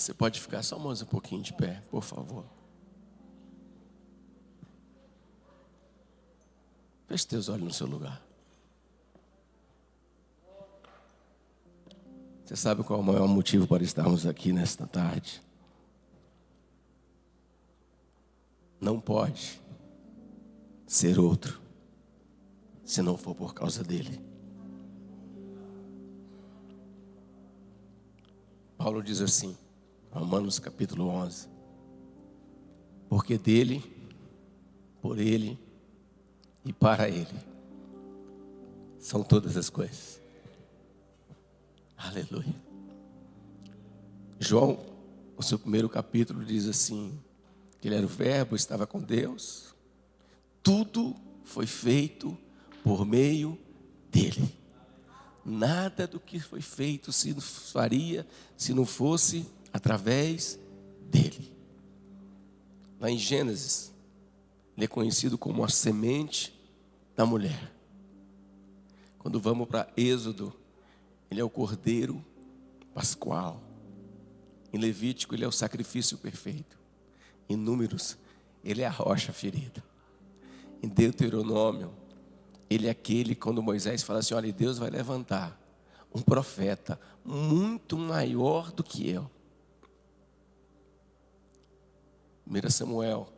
Você pode ficar só mais um pouquinho de pé, por favor. Feche teus olhos no seu lugar. Você sabe qual é o maior motivo para estarmos aqui nesta tarde? Não pode ser outro, se não for por causa dele. Paulo diz assim, Romanos capítulo 11. Porque dele, por ele e para ele são todas as coisas. Aleluia. João, o seu primeiro capítulo diz assim, que ele era o verbo, estava com Deus. Tudo foi feito por meio dele. Nada do que foi feito se faria se não fosse através dele. Lá em Gênesis, ele é conhecido como a semente da mulher. Quando vamos para Êxodo, ele é o cordeiro pascual. Em Levítico, ele é o sacrifício perfeito. Em Números, ele é a rocha ferida. Em Deuteronômio, ele é aquele, quando Moisés fala assim, olha, Deus vai levantar um profeta muito maior do que eu. 1 Samuel,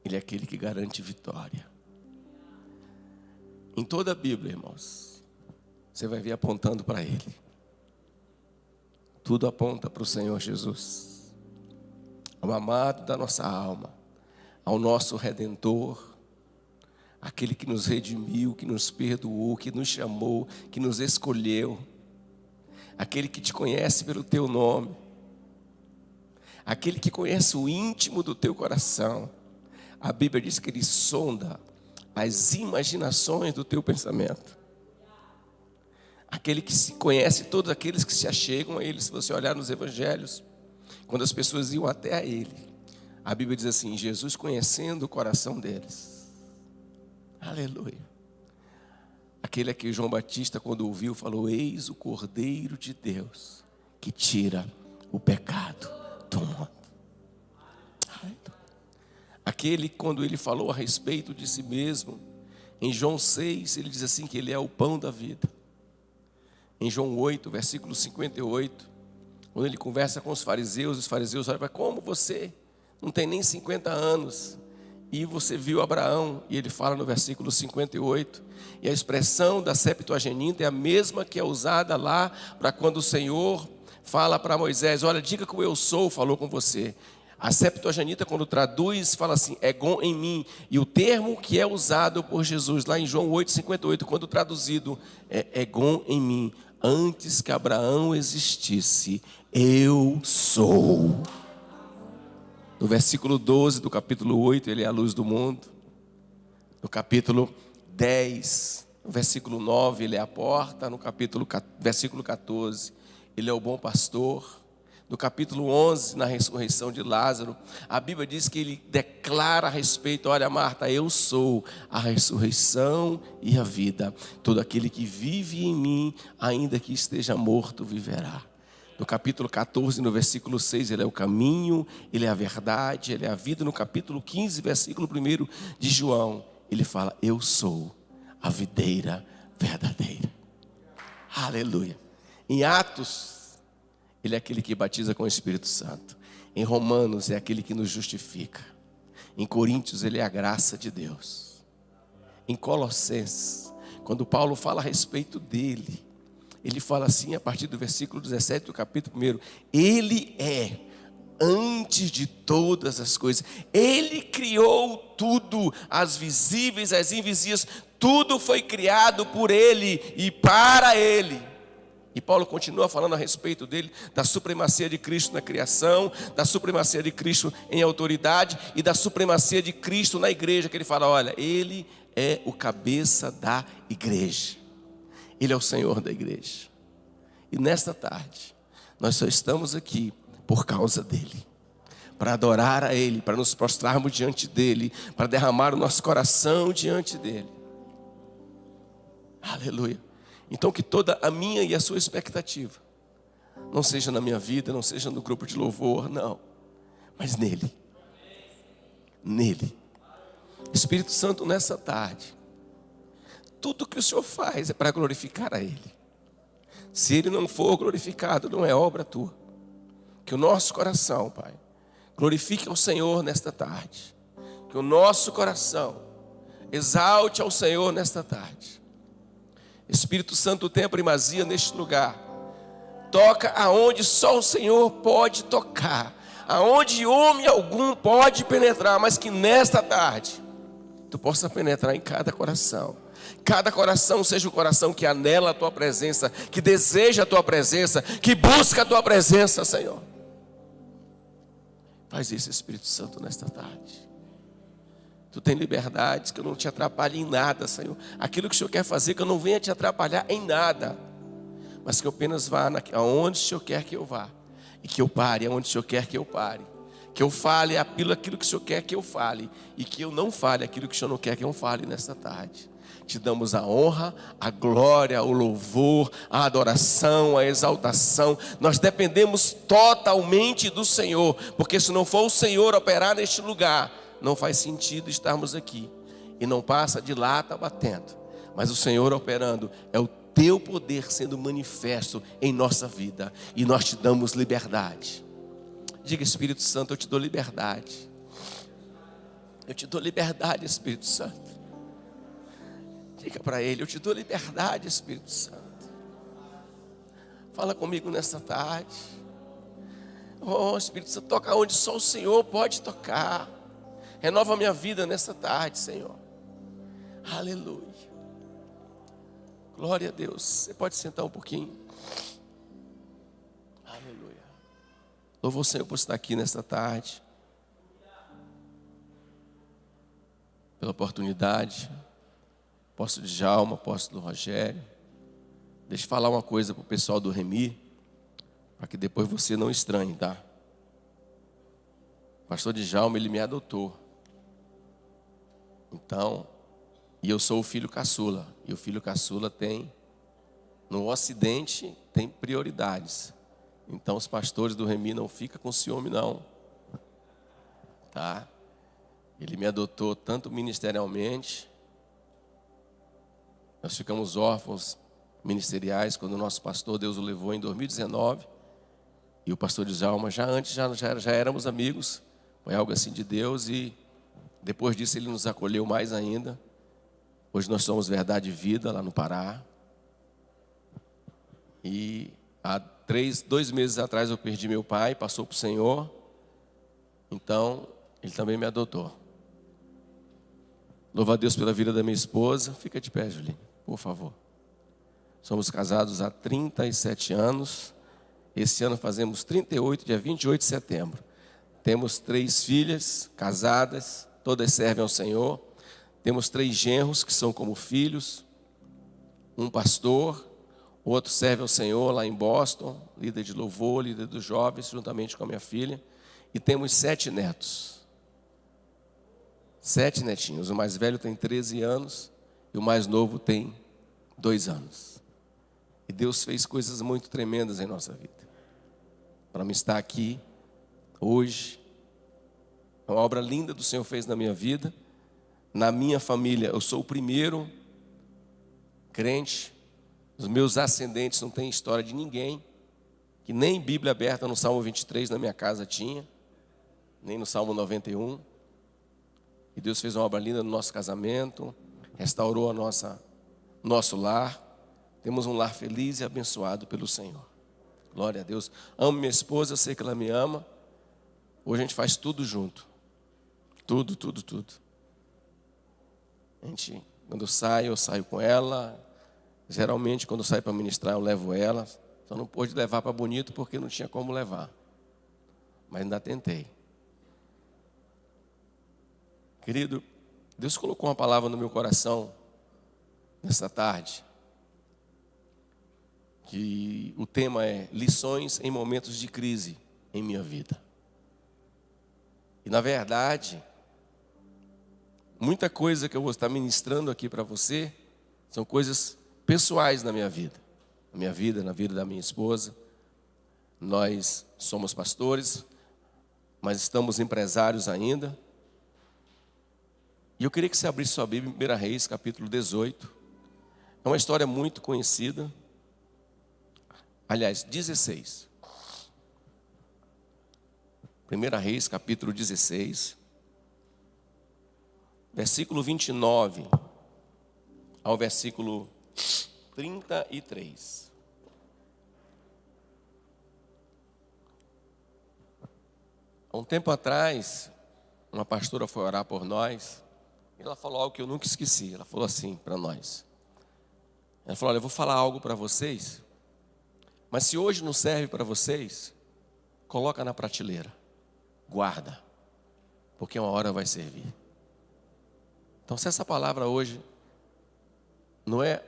ele é aquele que garante vitória. Em toda a Bíblia, irmãos, você vai ver apontando para ele. Tudo aponta para o Senhor Jesus, ao amado da nossa alma, ao nosso Redentor, aquele que nos redimiu, que nos perdoou, que nos chamou, que nos escolheu, aquele que te conhece pelo teu nome, aquele que conhece o íntimo do teu coração. A Bíblia diz que ele sonda as imaginações do teu pensamento. Aquele que se conhece todos aqueles que se achegam a ele. Se você olhar nos evangelhos, quando as pessoas iam até a ele, a Bíblia diz assim, Jesus conhecendo o coração deles. Aleluia. Aquele a que João Batista, quando ouviu, falou, eis o Cordeiro de Deus, que tira o pecado do mundo. Aquele, quando ele falou a respeito de si mesmo, em João 6, ele diz assim, que ele é o pão da vida. Em João 8, versículo 58, quando ele conversa com os fariseus olham para como você não tem nem 50 anos, e você viu Abraão, e ele fala no versículo 58, e a expressão da Septuaginta é a mesma que é usada lá, para quando o Senhor fala para Moisés, olha, diga que o eu sou falou com você. A Septuaginta, quando traduz, fala assim, egon em mim, e o termo que é usado por Jesus, lá em João 8, 58, quando traduzido, é egon em mim, antes que Abraão existisse, eu sou. No versículo 12 do capítulo 8, ele é a luz do mundo. No capítulo 10, no versículo 9, ele é a porta. No versículo 14, ele é o bom pastor. No capítulo 11, na ressurreição de Lázaro, a Bíblia diz que ele declara a respeito, olha Marta, eu sou a ressurreição e a vida. Todo aquele que vive em mim, ainda que esteja morto, viverá. No capítulo 14, no versículo 6, ele é o caminho, ele é a verdade, ele é a vida. No capítulo 15, versículo 1 de João, ele fala, eu sou a videira verdadeira. Aleluia. Em Atos, ele é aquele que batiza com o Espírito Santo. Em Romanos, é aquele que nos justifica. Em Coríntios, ele é a graça de Deus. Em Colossenses, quando Paulo fala a respeito dele, ele fala assim, a partir do versículo 17 do capítulo 1, ele é antes de todas as coisas. Ele criou tudo, as visíveis, as invisíveis, tudo foi criado por ele e para ele. E Paulo continua falando a respeito dele, da supremacia de Cristo na criação, da supremacia de Cristo em autoridade e da supremacia de Cristo na igreja, que ele fala, olha, ele é o cabeça da igreja. Ele é o Senhor da igreja. E nesta tarde, nós só estamos aqui por causa dele. Para adorar a ele, para nos prostrarmos diante dele, para derramar o nosso coração diante dele. Aleluia. Então que toda a minha e a sua expectativa Não seja na minha vida, não seja no grupo de louvor, não. Mas nele. Nele. Espírito Santo, nessa tarde, tudo que o Senhor faz é para glorificar a Ele. Se Ele não for glorificado, não é obra tua. Que o nosso coração, Pai, glorifique ao Senhor nesta tarde. Que o nosso coração exalte ao Senhor nesta tarde. Espírito Santo, tenha primazia neste lugar. Toca aonde só o Senhor pode tocar. Aonde homem algum pode penetrar. Mas que nesta tarde tu possa penetrar em cada coração. Cada coração seja um coração que anela a tua presença, que deseja a tua presença, que busca a tua presença, Senhor. Faz isso, Espírito Santo, nesta tarde. Tu tem liberdade, que eu não te atrapalhe em nada, Senhor. Aquilo que o Senhor quer fazer, que eu não venha te atrapalhar em nada, mas que eu apenas vá aonde o Senhor quer que eu vá, e que eu pare aonde o Senhor quer que eu pare. Que eu fale aquilo que o Senhor quer que eu fale, e que eu não fale aquilo que o Senhor não quer que eu fale nesta tarde. Te damos a honra, a glória, o louvor, a adoração, a exaltação. Nós dependemos totalmente do Senhor, porque se não for o Senhor operar neste lugar, não faz sentido estarmos aqui. E não passa de lata batendo. Mas o Senhor operando é o teu poder sendo manifesto em nossa vida. E nós te damos liberdade. Diga, Espírito Santo, eu te dou liberdade. Eu te dou liberdade, Espírito Santo. Diga para Ele, eu te dou liberdade, Espírito Santo. Fala comigo nessa tarde. Oh, Espírito Santo, toca onde só o Senhor pode tocar. Renova a minha vida nessa tarde, Senhor. Aleluia. Glória a Deus. Você pode sentar um pouquinho. Aleluia. Louvo o Senhor por estar aqui nesta tarde. Pela oportunidade. Apóstolo Djalma, apóstolo Rogério. Deixa eu falar uma coisa para o pessoal do Remi, para que depois você não estranhe, tá? O pastor Djalma, ele me adotou. Então, e eu sou o filho caçula. E o filho caçula tem, no Ocidente, tem prioridades. Então, os pastores do Remi não ficam com ciúme, não. Tá? Ele me adotou tanto ministerialmente. Nós ficamos órfãos ministeriais quando o nosso pastor, Deus o levou em 2019. E o pastor Djalma, já antes, já éramos amigos. Foi algo assim de Deus e depois disso ele nos acolheu mais ainda. Hoje nós somos Verdade e Vida lá no Pará. E há 2 meses atrás eu perdi meu pai, passou para o Senhor. Então, ele também me adotou. Louva a Deus pela vida da minha esposa. Fica de pé, Julinho, por favor. Somos casados há 37 anos. Esse ano fazemos 38, dia 28 de setembro. Temos 3 filhas casadas, todas servem ao Senhor. Temos 3 genros que são como filhos. Um pastor, o outro serve ao Senhor lá em Boston, líder de louvor, líder dos jovens, juntamente com a minha filha. E temos 7 netos. 7 netinhos. O mais velho tem 13 anos e o mais novo tem 2 anos. E Deus fez coisas muito tremendas em nossa vida. Para me estar aqui hoje, é uma obra linda do Senhor fez na minha vida. Na minha família, eu sou o primeiro crente. Os meus ascendentes não tem história de ninguém, que nem Bíblia aberta no Salmo 23 na minha casa tinha, nem no Salmo 91. E Deus fez uma obra linda no nosso casamento, restaurou nosso lar. Temos um lar feliz e abençoado pelo Senhor. Glória a Deus. Amo minha esposa, eu sei que ela me ama. Hoje a gente faz tudo junto. Tudo. A gente, quando eu saio com ela. Geralmente, quando eu saio para ministrar, eu levo ela. Só não pude levar para Bonito porque não tinha como levar. Mas ainda tentei. Querido, Deus colocou uma palavra no meu coração nessa tarde. Que o tema é lições em momentos de crise em minha vida. E na verdade, muita coisa que eu vou estar ministrando aqui para você são coisas pessoais na minha vida. Na minha vida, na vida da minha esposa. Nós somos pastores, mas estamos empresários ainda. E eu queria que você abrisse sua Bíblia em 1 Reis, capítulo 18. É uma história muito conhecida. Aliás, 16. 1 Reis, capítulo 16. Versículo 29 ao versículo 33. Há um tempo atrás, uma pastora foi orar por nós. E ela falou algo que eu nunca esqueci. Ela falou assim para nós. Ela falou: olha, eu vou falar algo para vocês, mas se hoje não serve para vocês, coloca na prateleira, guarda, porque uma hora vai servir. Então, se essa palavra hoje não é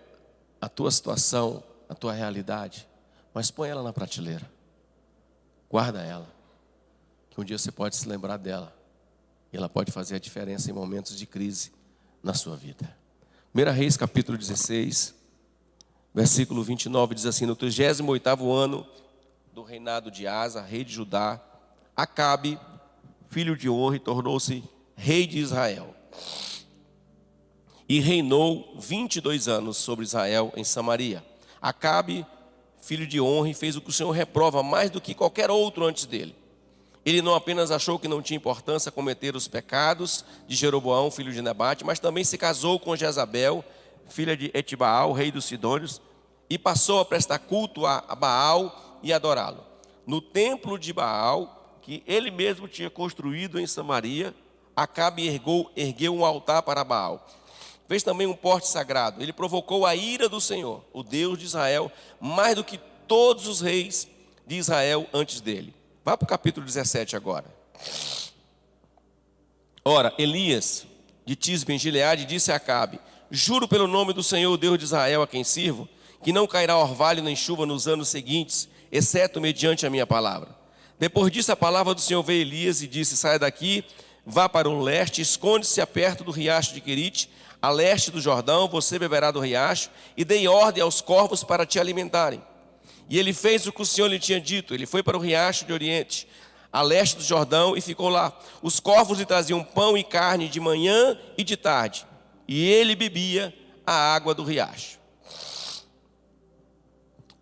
a tua situação, a tua realidade, mas põe ela na prateleira, guarda ela, que um dia você pode se lembrar dela, e ela pode fazer a diferença em momentos de crise na sua vida. 1 Reis, capítulo 16, versículo 29, diz assim: no 38º ano do reinado de Asa, rei de Judá, Acabe, filho de Onri, tornou-se rei de Israel. E reinou 22 anos sobre Israel em Samaria. Acabe, filho de Onri, fez o que o Senhor reprova mais do que qualquer outro antes dele. Ele não apenas achou que não tinha importância cometer os pecados de Jeroboão, filho de Nebate, mas também se casou com Jezabel, filha de Etibaal, rei dos Sidônios, e passou a prestar culto a Baal e adorá-lo. No templo de Baal, que ele mesmo tinha construído em Samaria, Acabe ergueu um altar para Baal. Fez também um porte sagrado. Ele provocou a ira do Senhor, o Deus de Israel, mais do que todos os reis de Israel antes dele. Vá para o capítulo 17 agora. Ora, Elias, de Tisbe em Gileade, disse a Acabe: juro pelo nome do Senhor, o Deus de Israel, a quem sirvo, que não cairá orvalho nem chuva nos anos seguintes, exceto mediante a minha palavra. Depois disso, a palavra do Senhor veio a Elias e disse: saia daqui, vá para o leste, esconde-se perto do riacho de Querite, a leste do Jordão, você beberá do riacho, e dei ordem aos corvos para te alimentarem. E ele fez o que o Senhor lhe tinha dito. Ele foi para o riacho de Oriente, a leste do Jordão, e ficou lá. Os corvos lhe traziam pão e carne de manhã e de tarde, e ele bebia a água do riacho.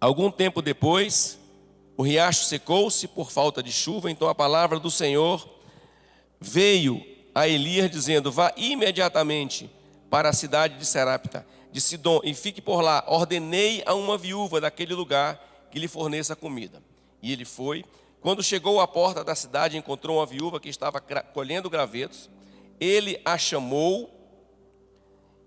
Algum tempo depois, o riacho secou-se por falta de chuva. Então a palavra do Senhor veio a Elias dizendo: vá imediatamente para a cidade de Serapta, de Sidom, e fique por lá. Ordenei a uma viúva daquele lugar que lhe forneça comida. E ele foi. Quando chegou à porta da cidade, encontrou uma viúva que estava colhendo gravetos. Ele a chamou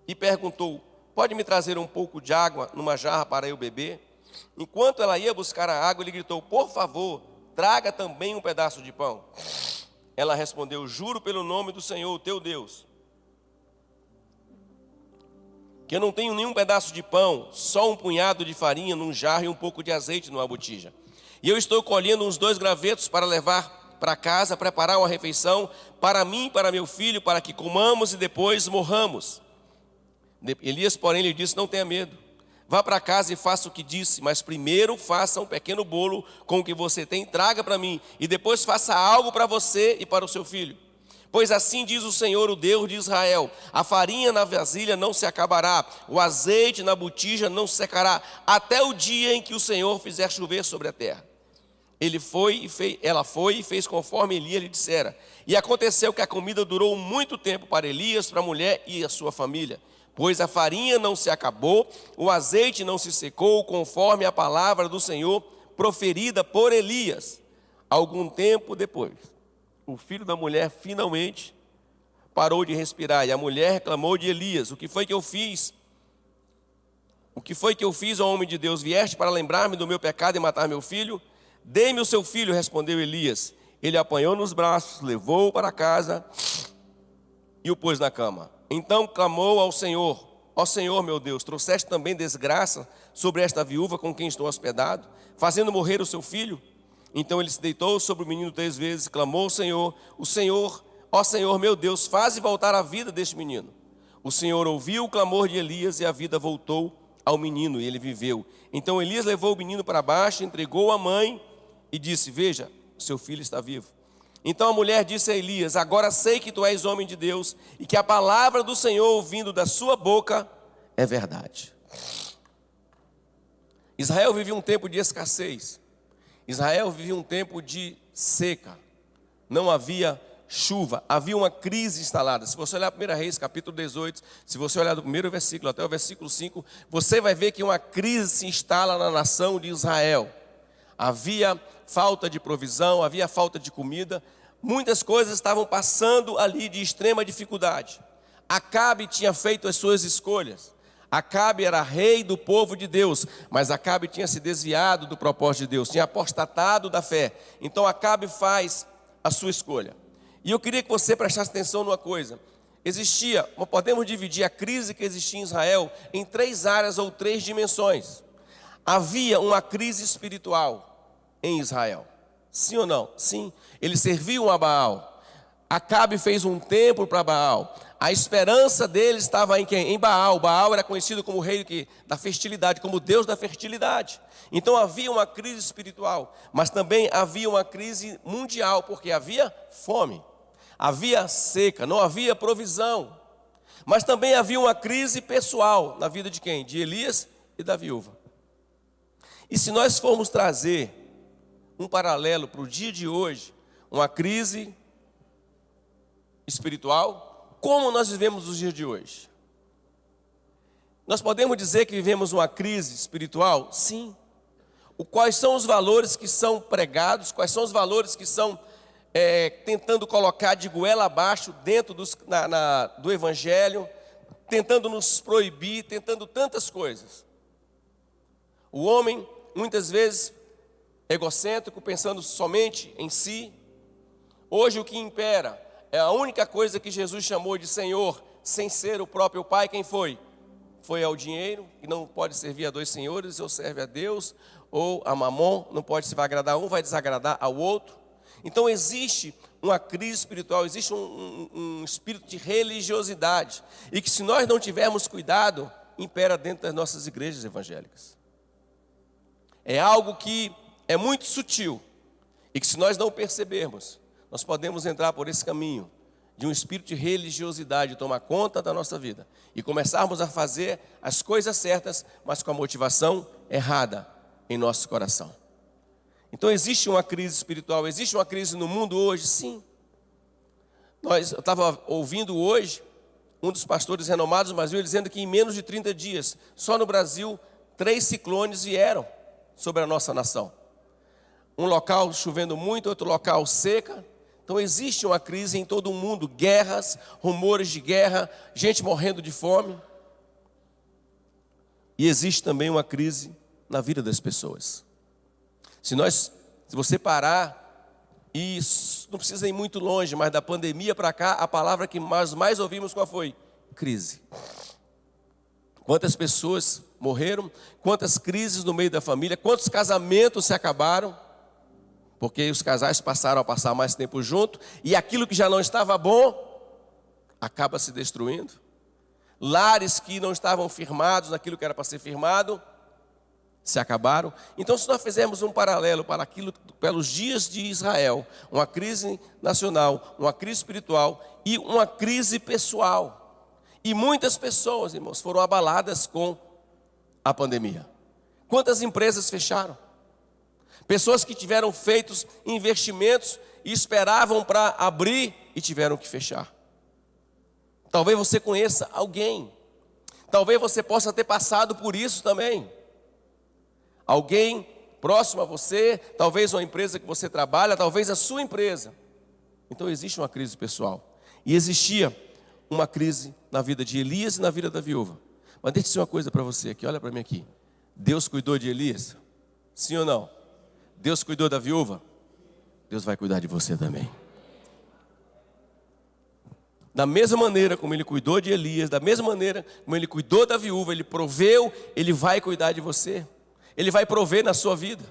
e perguntou: pode me trazer um pouco de água numa jarra para eu beber? Enquanto ela ia buscar a água, ele gritou: por favor, traga também um pedaço de pão. Ela respondeu: juro pelo nome do Senhor, o teu Deus, que eu não tenho nenhum pedaço de pão, só um punhado de farinha num jarro e um pouco de azeite numa botija. E eu estou colhendo uns 2 gravetos para levar para casa, preparar uma refeição para mim e para meu filho, para que comamos e depois morramos. Elias, porém, lhe disse: não tenha medo. Vá para casa e faça o que disse, mas primeiro faça um pequeno bolo com o que você tem, traga para mim, e depois faça algo para você e para o seu filho. Pois assim diz o Senhor, o Deus de Israel: a farinha na vasilha não se acabará, o azeite na botija não se secará, até o dia em que o Senhor fizer chover sobre a terra. Ela foi e fez conforme Elias lhe dissera. E aconteceu que a comida durou muito tempo para Elias, para a mulher e a sua família. Pois a farinha não se acabou, o azeite não se secou, conforme a palavra do Senhor proferida por Elias. Algum tempo depois, o filho da mulher finalmente parou de respirar, e a mulher reclamou de Elias: o que foi que eu fiz? O que foi que eu fiz, ó homem de Deus? Vieste para lembrar-me do meu pecado e matar meu filho? Dê-me o seu filho, respondeu Elias. Ele apanhou nos braços, levou-o para casa e o pôs na cama. Então clamou ao Senhor: ó Senhor meu Deus, trouxeste também desgraça sobre esta viúva com quem estou hospedado, fazendo morrer o seu filho? Então ele se deitou sobre o menino 3 vezes, clamou ao Senhor: ó Senhor meu Deus, faze voltar a vida deste menino. O Senhor ouviu o clamor de Elias e a vida voltou ao menino e ele viveu. Então Elias levou o menino para baixo, entregou a mãe e disse: veja, seu filho está vivo. Então a mulher disse a Elias: agora sei que tu és homem de Deus e que a palavra do Senhor ouvindo da sua boca é verdade. Israel vivia um tempo de escassez. Israel vivia um tempo de seca. Não havia chuva, havia uma crise instalada. Se você olhar 1 Reis, capítulo 18, se você olhar do primeiro versículo até o versículo 5, você vai ver que uma crise se instala na nação de Israel. Havia falta de provisão, havia falta de comida, muitas coisas estavam passando ali de extrema dificuldade. Acabe tinha feito as suas escolhas. Acabe era rei do povo de Deus, mas Acabe tinha se desviado do propósito de Deus, tinha apostatado da fé. Então Acabe faz a sua escolha. E eu queria que você prestasse atenção numa coisa. Podemos dividir a crise que existia em Israel em 3 áreas ou 3 dimensões. Havia uma crise espiritual em Israel. Sim ou não? Sim. Eles serviam a Baal. Acabe fez um templo para Baal. A esperança deles estava em quem? Em Baal. Baal era conhecido como o rei da fertilidade, como o Deus da fertilidade. Então havia uma crise espiritual, mas também havia uma crise mundial, porque havia fome, havia seca, não havia provisão. Mas também havia uma crise pessoal na vida de quem? De Elias e da viúva. E se nós formos trazer um paralelo para o dia de hoje, uma crise espiritual, como nós vivemos os dias de hoje? Nós podemos dizer que vivemos uma crise espiritual? Sim. Quais são os valores que são pregados? Quais são os valores que são tentando colocar de goela abaixo dentro do Evangelho, tentando nos proibir, tentando tantas coisas? O homem, muitas vezes, egocêntrico, pensando somente em si. Hoje o que impera é a única coisa que Jesus chamou de Senhor, sem ser o próprio Pai. Quem foi? Foi ao dinheiro, que não pode servir a 2 senhores, ou serve a Deus, ou a Mamon, não pode se vai agradar um, vai desagradar ao outro. Então existe uma crise espiritual, existe um espírito de religiosidade, e que se nós não tivermos cuidado, impera dentro das nossas igrejas evangélicas. É algo que é muito sutil, e que se nós não percebermos, nós podemos entrar por esse caminho de um espírito de religiosidade tomar conta da nossa vida e começarmos a fazer as coisas certas, mas com a motivação errada em nosso coração. Então existe uma crise espiritual, existe uma crise no mundo hoje, sim. Eu estava ouvindo hoje um dos pastores renomados do Brasil dizendo que em menos de 30 dias, só no Brasil, 3 ciclones vieram sobre a nossa nação. Um local chovendo muito, outro local seca. Então existe uma crise em todo o mundo, guerras, rumores de guerra, gente morrendo de fome. E existe também uma crise na vida das pessoas. Se você parar, e não precisa ir muito longe, mas da pandemia para cá, a palavra que nós mais ouvimos qual foi? Crise. Quantas pessoas morreram, quantas crises no meio da família, quantos casamentos se acabaram, porque os casais passaram a passar mais tempo junto, e aquilo que já não estava bom, acaba se destruindo. Lares que não estavam firmados naquilo que era para ser firmado, se acabaram. Então, se nós fizermos um paralelo pelos dias de Israel, uma crise nacional, uma crise espiritual e uma crise pessoal. E muitas pessoas, irmãos, foram abaladas com a pandemia. Quantas empresas fecharam? Pessoas que tiveram feitos investimentos e esperavam para abrir e tiveram que fechar. Talvez você conheça alguém. Talvez você possa ter passado por isso também. Alguém próximo a você, talvez uma empresa que você trabalha, talvez a sua empresa. Então existe uma crise pessoal. E existia uma crise na vida de Elias e na vida da viúva. Mas deixa eu dizer uma coisa para você aqui, olha para mim aqui. Deus cuidou de Elias? Sim ou não? Deus cuidou da viúva? Deus vai cuidar de você também. Da mesma maneira como Ele cuidou de Elias, da mesma maneira como Ele cuidou da viúva, Ele proveu, Ele vai cuidar de você. Ele vai prover na sua vida.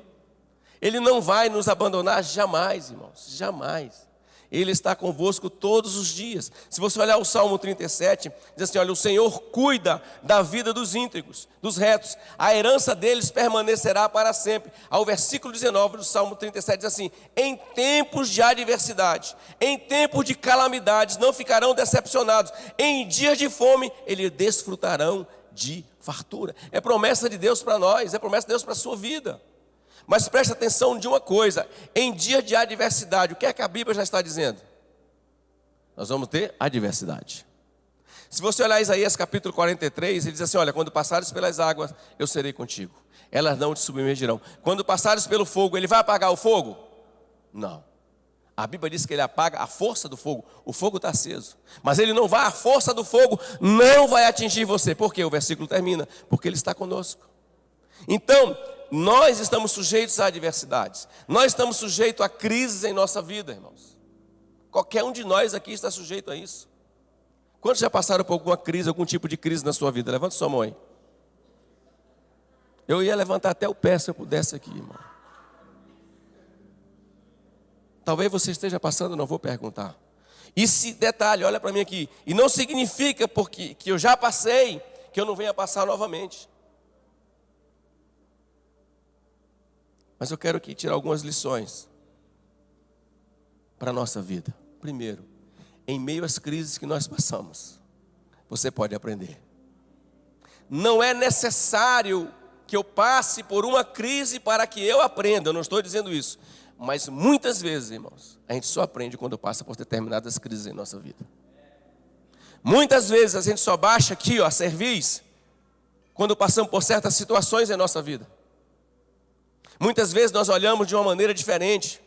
Ele não vai nos abandonar jamais, irmãos, jamais. Ele está convosco todos os dias. Se você olhar o Salmo 37, diz assim, olha, o Senhor cuida da vida dos íntegros, dos retos. A herança deles permanecerá para sempre. Ao versículo 19 do Salmo 37 diz assim, em tempos de adversidade, em tempos de calamidades, não ficarão decepcionados. Em dias de fome, eles desfrutarão de fartura. É promessa de Deus para nós, é promessa de Deus para a sua vida. Mas preste atenção de uma coisa, em dia de adversidade, o que é que a Bíblia já está dizendo? Nós vamos ter adversidade. Se você olhar Isaías capítulo 43, ele diz assim, olha, quando passares pelas águas, eu serei contigo. Elas não te submergirão. Quando passares pelo fogo, ele vai apagar o fogo? Não. A Bíblia diz que ele apaga a força do fogo. O fogo está aceso. Mas ele não vai, a força do fogo não vai atingir você. Por quê? O versículo termina. Porque ele está conosco. Então, nós estamos sujeitos a adversidades. Nós estamos sujeitos a crises em nossa vida, irmãos. Qualquer um de nós aqui está sujeito a isso. Quantos já passaram por alguma crise, algum tipo de crise na sua vida? Levanta sua mão aí. Eu ia levantar até o pé se eu pudesse aqui, irmão. Talvez você esteja passando, não vou perguntar. E se, detalhe, olha para mim aqui. E não significa porque que eu já passei, que eu não venha passar novamente. Mas eu quero aqui tirar algumas lições para a nossa vida. Primeiro, em meio às crises que nós passamos, você pode aprender. Não é necessário que eu passe por uma crise para que eu aprenda, eu não estou dizendo isso. Mas muitas vezes, irmãos, a gente só aprende quando passa por determinadas crises em nossa vida. Muitas vezes a gente só baixa aqui, a cerviz, quando passamos por certas situações em nossa vida. Muitas vezes nós olhamos de uma maneira diferente.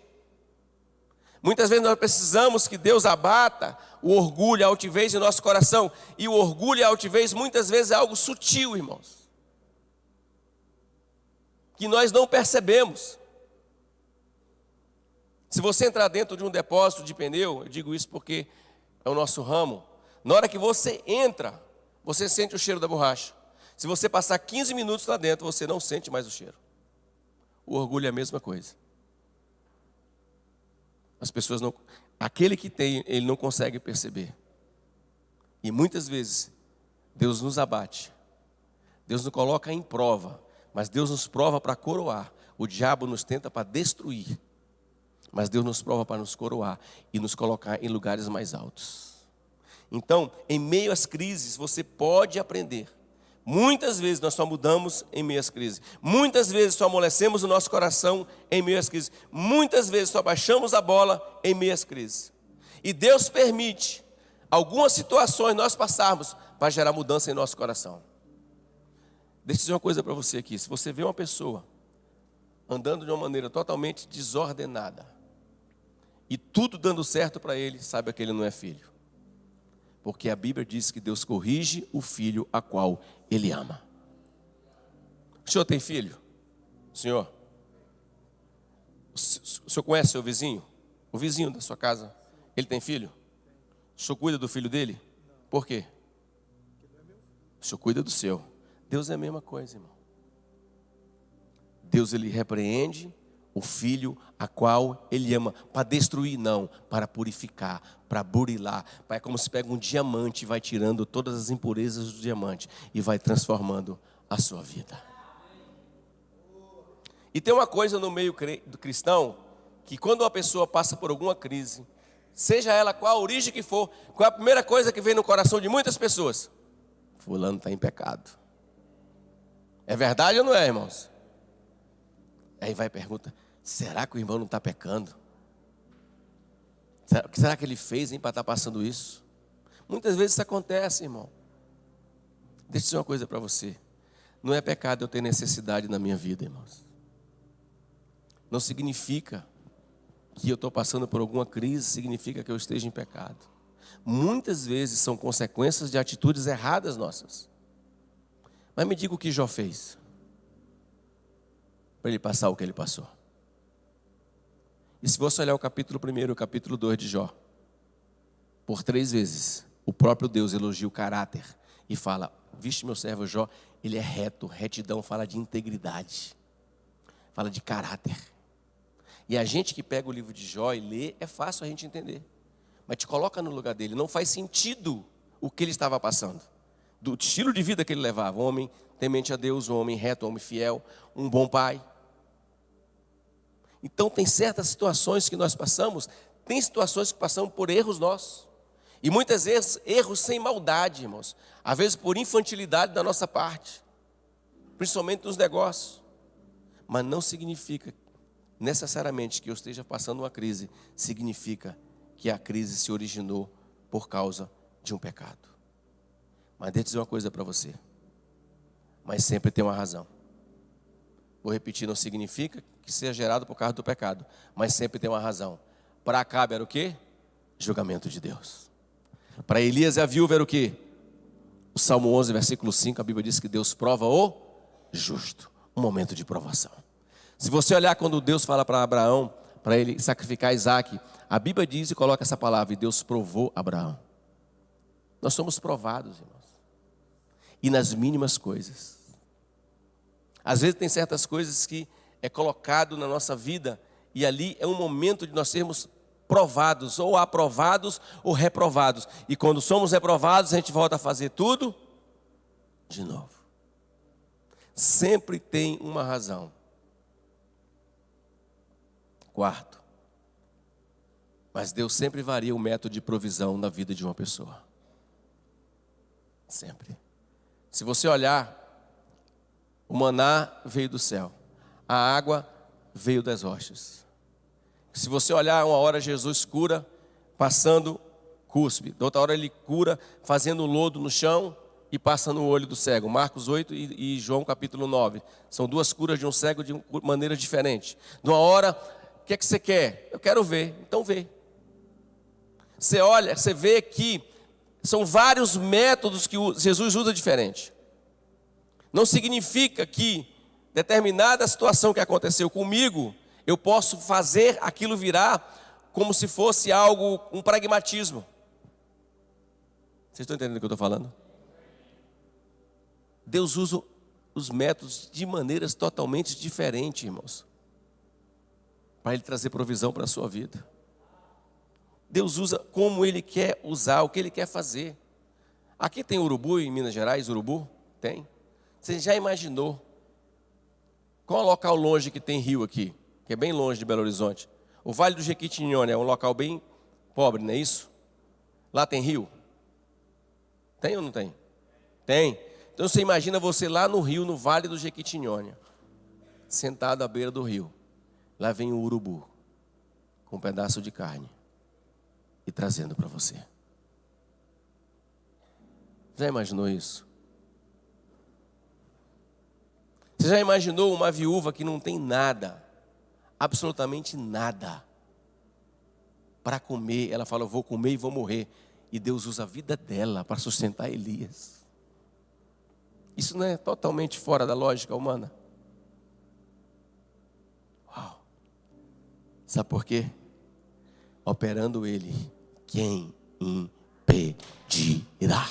Muitas vezes nós precisamos que Deus abata o orgulho, a altivez em nosso coração. E o orgulho e a altivez muitas vezes é algo sutil, irmãos, que nós não percebemos. Se você entrar dentro de um depósito de pneu, eu digo isso porque é o nosso ramo, na hora que você entra, você sente o cheiro da borracha. Se você passar 15 minutos lá dentro, você não sente mais o cheiro. O orgulho é a mesma coisa. As pessoas não... Aquele que tem, ele não consegue perceber. E muitas vezes, Deus nos abate. Deus nos coloca em prova. Mas Deus nos prova para coroar. O diabo nos tenta para destruir. Mas Deus nos prova para nos coroar e nos colocar em lugares mais altos. Então, em meio às crises, você pode aprender. Muitas vezes nós só mudamos em meio às crises. Muitas vezes só amolecemos o nosso coração em meio às crises. Muitas vezes só baixamos a bola em meio às crises. E Deus permite algumas situações nós passarmos para gerar mudança em nosso coração. Deixa eu dizer uma coisa para você aqui. Se você vê uma pessoa andando de uma maneira totalmente desordenada e tudo dando certo para ele, saiba que ele não é filho. Porque a Bíblia diz que Deus corrige o filho a qual Ele ama. O senhor tem filho? Senhor? O senhor conhece seu vizinho? O vizinho da sua casa, ele tem filho? O senhor cuida do filho dele? Por quê? O senhor cuida do seu. Deus é a mesma coisa, irmão. Deus, ele repreende o filho a qual ele ama, para destruir não, para purificar, para burilar. É como se pega um diamante e vai tirando todas as impurezas do diamante e vai transformando a sua vida. E tem uma coisa no meio do cristão, que quando uma pessoa passa por alguma crise, seja ela qual a origem que for, qual é a primeira coisa que vem no coração de muitas pessoas? Fulano está em pecado. É verdade ou não é, irmãos? Aí vai e pergunta, será que o irmão não está pecando? O que será que ele fez para estar passando isso? Muitas vezes isso acontece, irmão. Deixa eu dizer uma coisa para você. Não é pecado eu ter necessidade na minha vida, irmãos. Não significa que eu estou passando por alguma crise, significa que eu esteja em pecado. Muitas vezes são consequências de atitudes erradas nossas. Mas me diga o que Jó fez para ele passar o que ele passou. E se você olhar o capítulo 1 e o capítulo 2 de Jó, por 3 vezes, o próprio Deus elogia o caráter e fala, viste meu servo Jó, ele é reto, retidão, fala de integridade, fala de caráter. E a gente que pega o livro de Jó e lê, é fácil a gente entender. Mas te coloca no lugar dele, não faz sentido o que ele estava passando. Do estilo de vida que ele levava, um homem temente a Deus, um homem reto, um homem fiel, um bom pai. Então tem certas situações que nós passamos, tem situações que passamos por erros nossos. E muitas vezes erros sem maldade, irmãos. Às vezes por infantilidade da nossa parte. Principalmente nos negócios. Mas não significa necessariamente que eu esteja passando uma crise. Significa que a crise se originou por causa de um pecado. Mas deixa eu dizer uma coisa para você. Mas sempre tem uma razão. Vou repetir, não significa que seja gerado por causa do pecado. Mas sempre tem uma razão. Para Acabe era o quê? Julgamento de Deus. Para Elias e a viúva era o quê? O Salmo 11, versículo 5, a Bíblia diz que Deus prova o justo. Um momento de provação. Se você olhar quando Deus fala para Abraão, para ele sacrificar Isaac, a Bíblia diz e coloca essa palavra, e Deus provou Abraão. Nós somos provados, irmãos. E nas mínimas coisas. Às vezes tem certas coisas que é colocado na nossa vida, e ali é um momento de nós sermos provados, ou aprovados, ou reprovados. E quando somos reprovados, a gente volta a fazer tudo de novo. Sempre tem uma razão. Quarto, mas Deus sempre varia o método de provisão na vida de uma pessoa. Sempre. Se você olhar, o maná veio do céu, a água veio das rochas. Se você olhar, uma hora Jesus cura passando cuspe, da outra hora ele cura fazendo lodo no chão e passa no olho do cego. Marcos 8 e João capítulo 9. São duas curas de um cego de maneiras diferentes. De uma hora, o que é que você quer? Eu quero ver, então vê. Você olha, você vê que são vários métodos que Jesus usa diferente. Não significa que determinada situação que aconteceu comigo, eu posso fazer aquilo virar como se fosse algo, um pragmatismo. Vocês estão entendendo o que eu estou falando? Deus usa os métodos de maneiras totalmente diferentes, irmãos, para Ele trazer provisão para a sua vida. Deus usa como Ele quer usar, o que Ele quer fazer. Aqui tem urubu em Minas Gerais, urubu? Tem. Você já imaginou? Qual é o local longe que tem rio aqui? Que é bem longe de Belo Horizonte. O Vale do Jequitinhonha é um local bem pobre, não é isso? Lá tem rio? Tem ou não tem? Tem. Então você imagina você lá no rio, no Vale do Jequitinhonha, sentado à beira do rio. Lá vem o urubu, com um pedaço de carne, e trazendo para você. Já imaginou isso? Você já imaginou uma viúva que não tem nada, absolutamente nada, para comer? Ela fala, eu vou comer e vou morrer. E Deus usa a vida dela para sustentar Elias. Isso não é totalmente fora da lógica humana? Uau! Sabe por quê? Operando Ele, quem impedirá?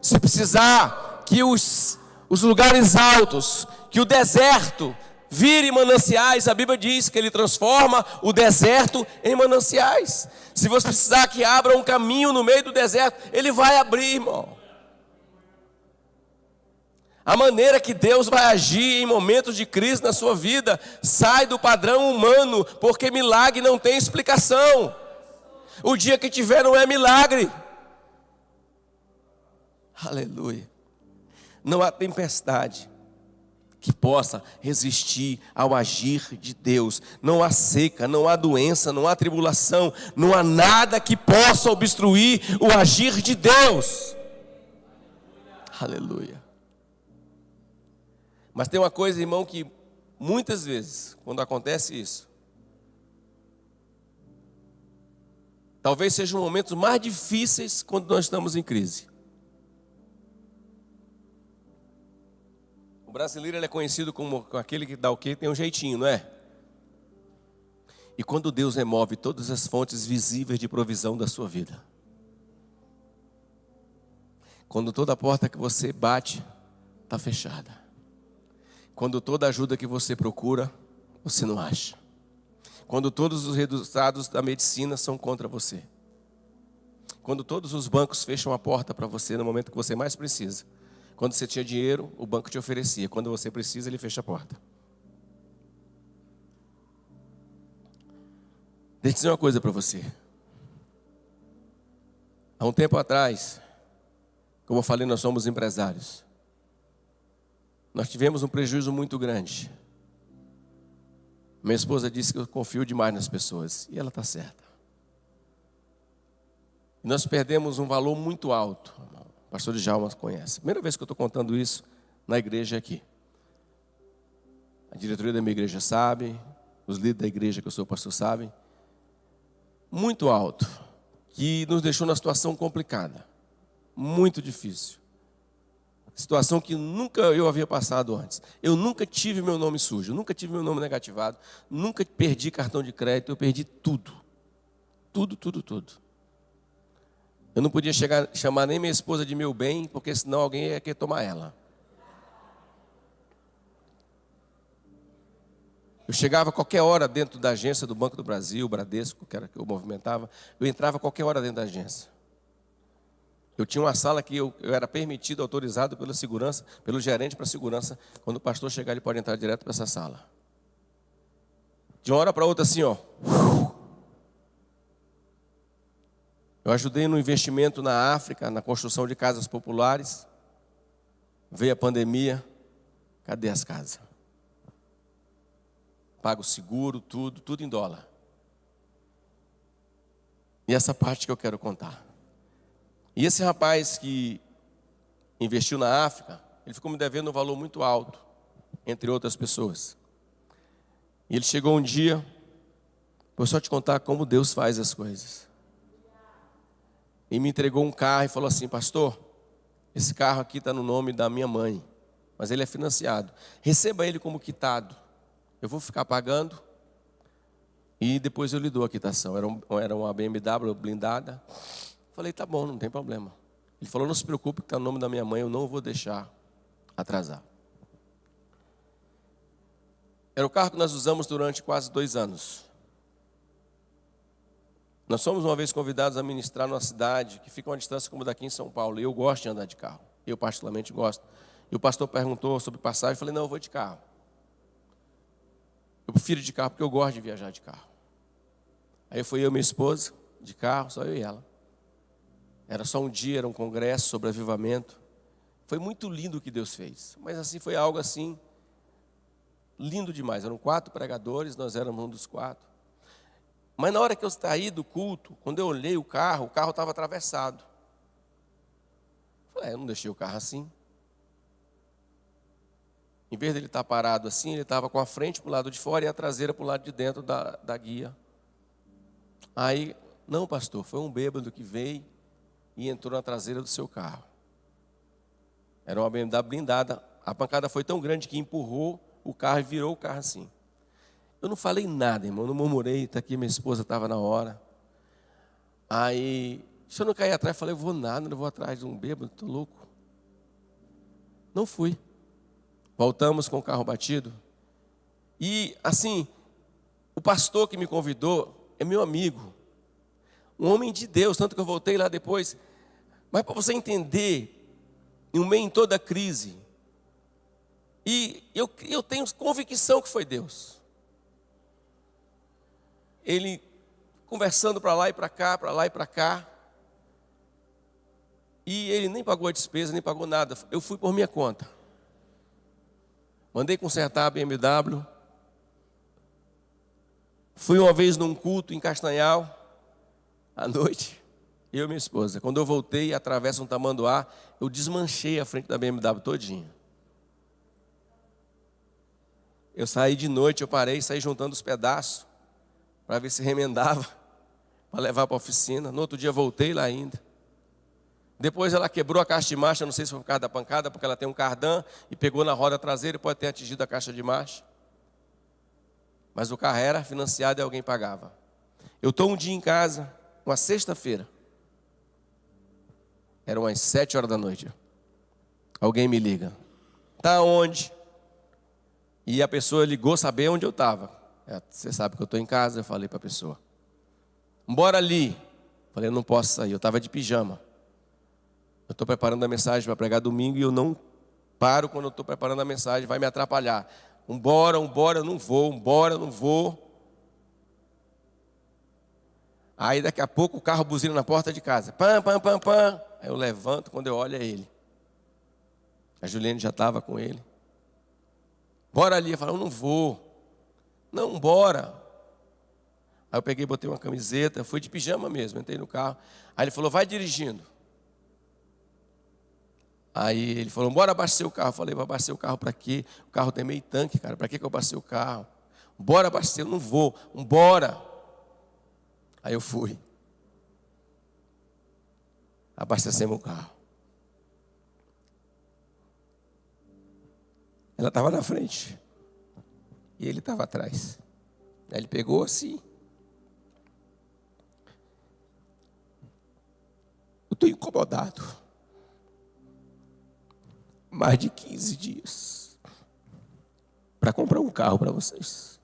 Se precisar que os lugares altos, que o deserto vire mananciais, a Bíblia diz que Ele transforma o deserto em mananciais. Se você precisar que abra um caminho no meio do deserto, Ele vai abrir, irmão. A maneira que Deus vai agir em momentos de crise na sua vida sai do padrão humano, porque milagre não tem explicação. O dia que tiver não é milagre. Aleluia. Não há tempestade que possa resistir ao agir de Deus. Não há seca, não há doença, não há tribulação, não há nada que possa obstruir o agir de Deus. Aleluia. Mas tem uma coisa, irmão, que muitas vezes, quando acontece isso, talvez sejam os momentos mais difíceis quando nós estamos em crise. O brasileiro ele é conhecido como aquele que dá o quê? Tem um jeitinho, não é? E quando Deus remove todas as fontes visíveis de provisão da sua vida, quando toda porta que você bate está fechada, quando toda ajuda que você procura, você não acha, Quando todos os resultados da medicina são contra você. Quando todos os bancos fecham a porta para você no momento que você mais precisa. Quando você tinha dinheiro, o banco te oferecia. Quando você precisa, ele fecha a porta. Deixa eu dizer uma coisa para você. Há um tempo atrás, como eu falei, nós somos empresários. Nós tivemos um prejuízo muito grande. Minha esposa disse que eu confio demais nas pessoas. E ela está certa. Nós perdemos um valor muito alto. O pastor Djalma conhece. Primeira vez que eu estou contando isso na igreja aqui. A diretoria da minha igreja sabe. Os líderes da igreja que eu sou pastor sabem. Muito alto. Que nos deixou numa situação complicada. Muito difícil. Situação que nunca eu havia passado antes. Eu nunca tive meu nome sujo. Nunca tive meu nome negativado. Nunca perdi cartão de crédito. Eu perdi tudo. Tudo. Eu não podia chamar nem minha esposa de meu bem, porque senão alguém ia querer tomar ela. Eu chegava a qualquer hora dentro da agência do Banco do Brasil, Bradesco, que era que eu movimentava. Eu entrava a qualquer hora dentro da agência. Eu tinha uma sala que eu era permitido, autorizado pela segurança, pelo gerente para a segurança. Quando o pastor chegar, ele pode entrar direto para essa sala. De uma hora para outra, assim, ó. Eu ajudei no investimento na África, na construção de casas populares. Veio a pandemia. Cadê as casas? Pago seguro, tudo em dólar. E essa parte que eu quero contar. E esse rapaz que investiu na África, ele ficou me devendo um valor muito alto, entre outras pessoas. E ele chegou um dia, vou só te contar como Deus faz as coisas. E me entregou um carro e falou assim: pastor, esse carro aqui está no nome da minha mãe, mas ele é financiado. Receba ele como quitado. Eu vou ficar pagando e depois eu lhe dou a quitação. Era uma BMW blindada. Falei, tá bom, não tem problema. Ele falou, não se preocupe que está no nome da minha mãe, eu não vou deixar atrasar. Era o carro que nós usamos durante quase 2 anos. Nós fomos uma vez convidados a ministrar numa cidade que fica a uma distância como daqui em São Paulo. E eu gosto de andar de carro. Eu particularmente gosto. E o pastor perguntou sobre passagem. Eu falei, não, eu vou de carro. Eu prefiro de carro porque eu gosto de viajar de carro. Aí foi eu e minha esposa, de carro, só eu e ela. Era só um dia, era um congresso sobre avivamento. Foi muito lindo o que Deus fez. Mas assim, foi algo assim, lindo demais. Eram 4 pregadores, nós éramos um dos 4. Mas na hora que eu saí do culto, quando eu olhei o carro estava atravessado. Falei, eu não deixei o carro assim. Em vez de ele estar parado assim, ele estava com a frente para o lado de fora e a traseira para o lado de dentro da guia. Aí, não pastor, foi um bêbado que veio e entrou na traseira do seu carro. Era uma BMW blindada. A pancada foi tão grande que empurrou o carro e virou o carro assim. Eu não falei nada, irmão, não murmurei, está aqui, minha esposa estava na hora. Aí, se eu não cair atrás, eu falei, eu vou nada, não vou atrás de um bêbado, estou louco. Não fui. Voltamos com o carro batido. E, assim, o pastor que me convidou é meu amigo. Um homem de Deus, tanto que eu voltei lá depois. Mas para você entender, em meio em toda a crise, e eu tenho convicção que foi Deus. Ele conversando para lá e para cá, para lá e para cá. E ele nem pagou a despesa, nem pagou nada. Eu fui por minha conta. Mandei consertar a BMW. Fui uma vez num culto em Castanhal, à noite, eu e minha esposa. Quando eu voltei, atravesso um tamanduá, eu desmanchei a frente da BMW todinha. Eu saí de noite, eu parei, saí juntando os pedaços, para ver se remendava, para levar para a oficina. No outro dia voltei lá ainda. Depois ela quebrou a caixa de marcha, não sei se foi por causa da pancada, porque ela tem um cardan e pegou na roda traseira e pode ter atingido a caixa de marcha. Mas o carro era financiado e alguém pagava. Eu estou um dia em casa, uma sexta-feira. Eram umas 7 horas da noite. Alguém me liga. Está onde? E a pessoa ligou saber onde eu estava. Você sabe que eu estou em casa, eu falei para a pessoa. Bora ali. Falei, eu não posso sair, eu estava de pijama. Eu estou preparando a mensagem para pregar domingo e eu não paro quando eu estou preparando a mensagem, vai me atrapalhar. Embora, eu não vou. Aí daqui a pouco o carro buzina na porta de casa. Pam, pam, pam, pam. Aí eu levanto, quando eu olho é ele. A Juliane já estava com ele. Bora ali. Eu falo, eu não vou. Não, bora. Aí eu peguei, botei uma camiseta, fui de pijama mesmo, entrei no carro. Aí ele falou, vai dirigindo. Aí ele falou, bora abastecer o carro. Eu falei, vai abastecer o carro para quê? O carro tem meio tanque, cara. Para que eu abasteci o carro? Bora abastecer, eu não vou. Bora. Aí eu fui. Abastecemos o carro. Ela estava na frente. E ele estava atrás. Aí ele pegou assim. Eu estou incomodado. Mais de 15 dias. Para comprar um carro para vocês.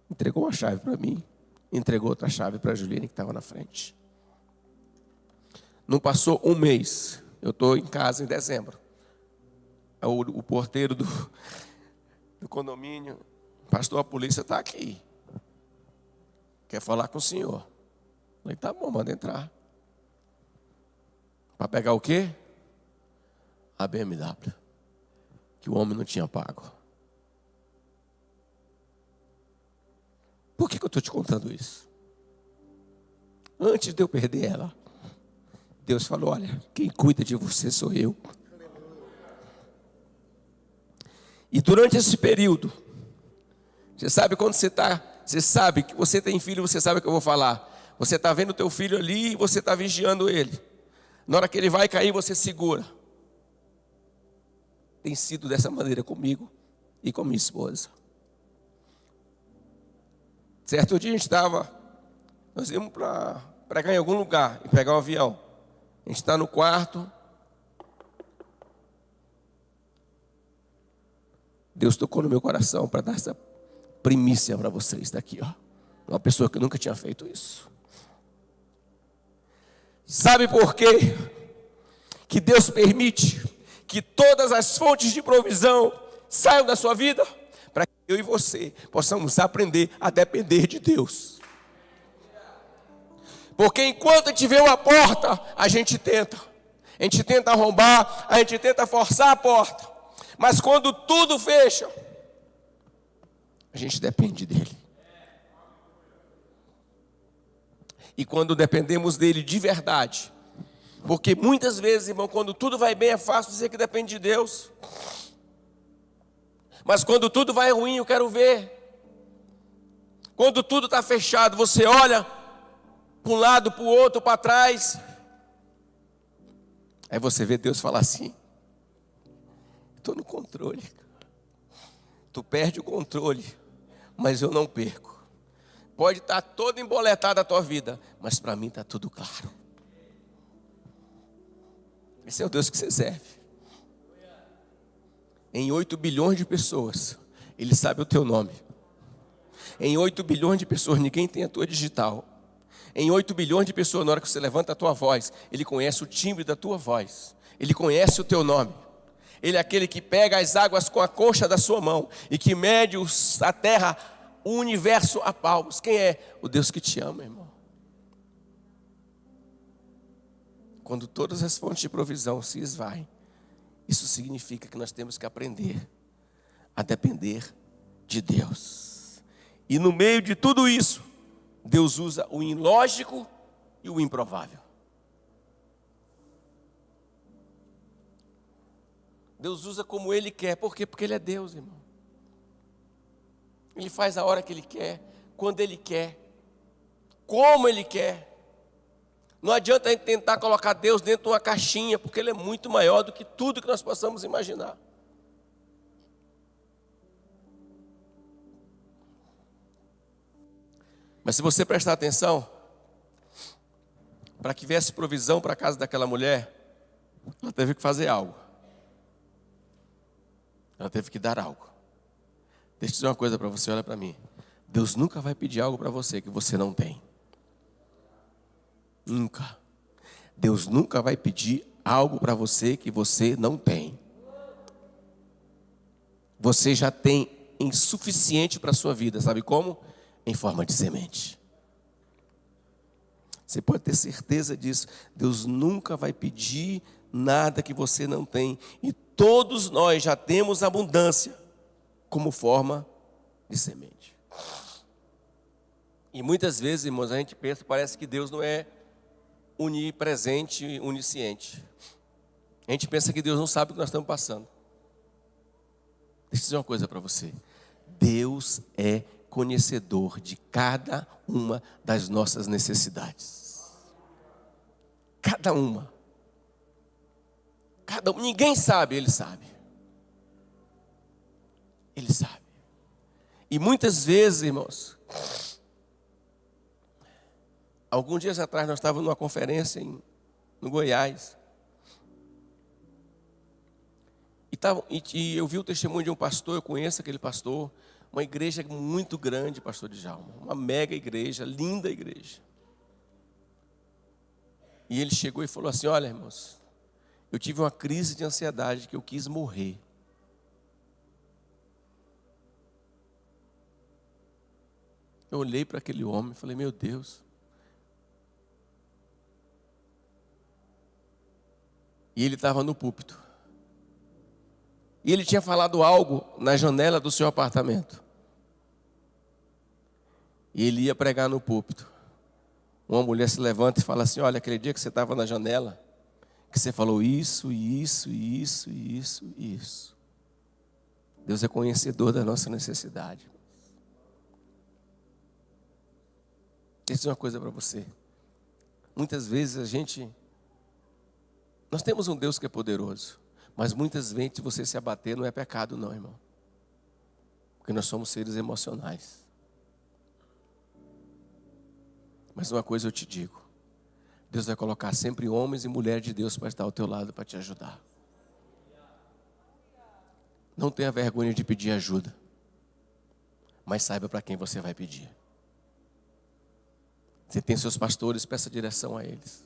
Entregou uma chave para mim. Entregou outra chave para a Juliane que estava na frente. Não passou um mês. Eu estou em casa em dezembro. O porteiro do condomínio, pastor, a polícia está aqui. Quer falar com o senhor. Eu falei, tá bom, manda entrar. Para pegar o quê? A BMW. Que o homem não tinha pago. Por que eu estou te contando isso? Antes de eu perder ela, Deus falou, olha, quem cuida de você sou eu. E durante esse período, você sabe quando você sabe que você tem filho, você sabe o que eu vou falar. Você está vendo o teu filho ali e você está vigiando ele. Na hora que ele vai cair, você segura. Tem sido dessa maneira comigo e com minha esposa. Certo dia nós íamos para pregar em algum lugar e pegar um avião. A gente está no quarto. Deus tocou no meu coração para dar essa primícia para vocês daqui, ó. Uma pessoa que nunca tinha feito isso. Sabe por quê? Que Deus permite que todas as fontes de provisão saiam da sua vida? Para que eu e você possamos aprender a depender de Deus. Porque enquanto a gente vê uma porta, a gente tenta arrombar, a gente tenta forçar a porta. Mas quando tudo fecha, a gente depende dele. E quando dependemos dele de verdade, porque muitas vezes, irmão, quando tudo vai bem é fácil dizer que depende de Deus. Mas quando tudo vai ruim, eu quero ver. Quando tudo está fechado, você olha para um lado, para o outro, para trás. Aí você vê Deus falar assim, estou no controle. Tu perde o controle, mas eu não perco. Pode estar toda emboletada a tua vida, mas para mim está tudo claro. Esse é o Deus que você serve. Em 8 bilhões de pessoas, Ele sabe o teu nome. Em 8 bilhões de pessoas, ninguém tem a tua digital. Em 8 bilhões de pessoas, na hora que você levanta a tua voz, Ele conhece o timbre da tua voz. Ele conhece o teu nome. Ele é aquele que pega as águas com a concha da sua mão e que mede a terra, o universo a palmos. Quem é? O Deus que te ama, irmão. Quando todas as fontes de provisão se esvaem, isso significa que nós temos que aprender a depender de Deus. E no meio de tudo isso, Deus usa o ilógico e o improvável. Deus usa como Ele quer. Por quê? Porque Ele é Deus, irmão. Ele faz a hora que Ele quer, quando Ele quer, como Ele quer. Não adianta a gente tentar colocar Deus dentro de uma caixinha, porque Ele é muito maior do que tudo que nós possamos imaginar. Mas se você prestar atenção, para que viesse provisão para a casa daquela mulher, ela teve que fazer algo. Ela teve que dar algo. Deixa eu dizer uma coisa para você, olha para mim. Deus nunca vai pedir algo para você que você não tem. Nunca. Deus nunca vai pedir algo para você que você não tem. Você já tem insuficiente para a sua vida, sabe como? Em forma de semente. Você pode ter certeza disso. Deus nunca vai pedir nada que você não tem. E todos nós já temos abundância como forma de semente. E muitas vezes, irmãos, a gente pensa, parece que Deus não é onipresente, onisciente. A gente pensa que Deus não sabe o que nós estamos passando. Deixa eu dizer uma coisa para você. Deus é conhecedor de cada uma das nossas necessidades. Cada uma. Cada um. Ninguém sabe, Ele sabe. Ele sabe. E muitas vezes, irmãos, alguns dias atrás nós estávamos numa conferência no Goiás. E eu vi o testemunho de um pastor, eu conheço aquele pastor, uma igreja muito grande, pastor Djalma, uma mega igreja, linda igreja. E ele chegou e falou assim: olha, irmãos, eu tive uma crise de ansiedade que eu quis morrer. Eu olhei para aquele homem e falei: meu Deus. E ele estava no púlpito. E ele tinha falado algo na janela do seu apartamento. E ele ia pregar no púlpito. Uma mulher se levanta e fala assim: olha, aquele dia que você estava na janela, que você falou isso, isso, isso, isso, isso. Deus é conhecedor da nossa necessidade. Deixa eu dizer uma coisa para você. Muitas vezes nós temos um Deus que é poderoso. Mas muitas vezes você se abater não é pecado não, irmão. Porque nós somos seres emocionais. Mas uma coisa eu te digo. Deus vai colocar sempre homens e mulheres de Deus para estar ao teu lado, para te ajudar. Não tenha vergonha de pedir ajuda. Mas saiba para quem você vai pedir. Você tem seus pastores, peça direção a eles.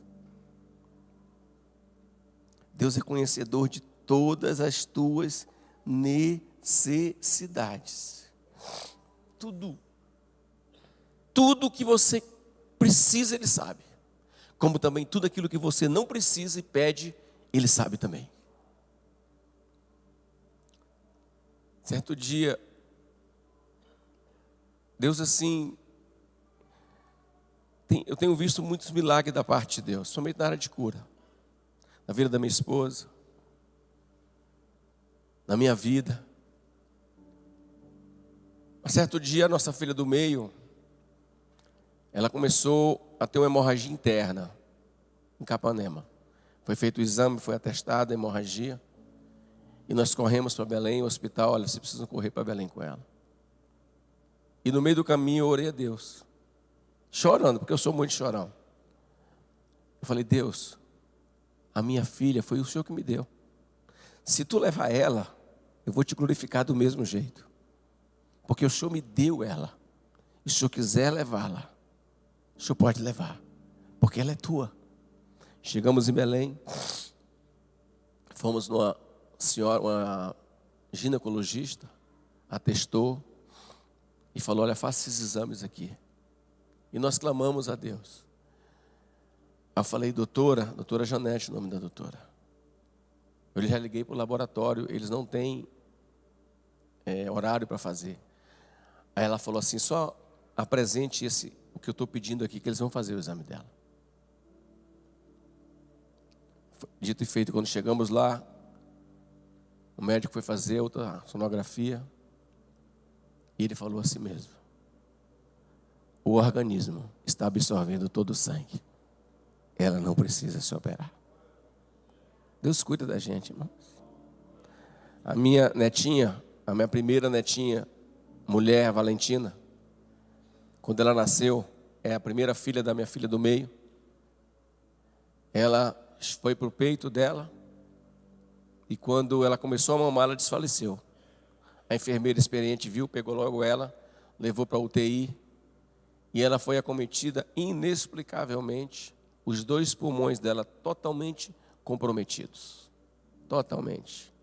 Deus é conhecedor de todas as tuas necessidades. Tudo que você precisa, Ele sabe. Como também tudo aquilo que você não precisa e pede, Ele sabe também. Certo dia, Deus assim, eu tenho visto muitos milagres da parte de Deus, somente na área de cura. Na vida da minha esposa, na minha vida. Um certo dia, a nossa filha do meio, ela começou a ter uma hemorragia interna em Capanema. Foi feito o exame, foi atestada a hemorragia. E nós corremos para Belém, o hospital, olha, você precisa correr para Belém com ela. E no meio do caminho eu orei a Deus, chorando, porque eu sou muito chorão. Eu falei: Deus, a minha filha foi o Senhor que me deu. Se tu levar ela, eu vou te glorificar do mesmo jeito. Porque o Senhor me deu ela. E se o Senhor quiser levá-la, o Senhor pode levar. Porque ela é tua. Chegamos em Belém. Fomos numa senhora, uma ginecologista. Atestou. E falou: olha, faça esses exames aqui. E nós clamamos a Deus. Eu falei: doutora Janete, o nome da doutora. Eu já liguei para o laboratório, eles não têm horário para fazer. Aí ela falou assim: só apresente o que eu estou pedindo aqui, que eles vão fazer o exame dela. Dito e feito, quando chegamos lá, o médico foi fazer outra sonografia, e ele falou assim mesmo: o organismo está absorvendo todo o sangue. Ela não precisa se operar. Deus cuida da gente, irmãos. A minha netinha, a minha primeira netinha, mulher, a Valentina, quando ela nasceu, é a primeira filha da minha filha do meio. Ela foi para o peito dela, e quando ela começou a mamar, ela desfaleceu. A enfermeira experiente viu, pegou logo ela, levou para a UTI, e ela foi acometida inexplicavelmente, os 2 pulmões dela totalmente comprometidos. Totalmente.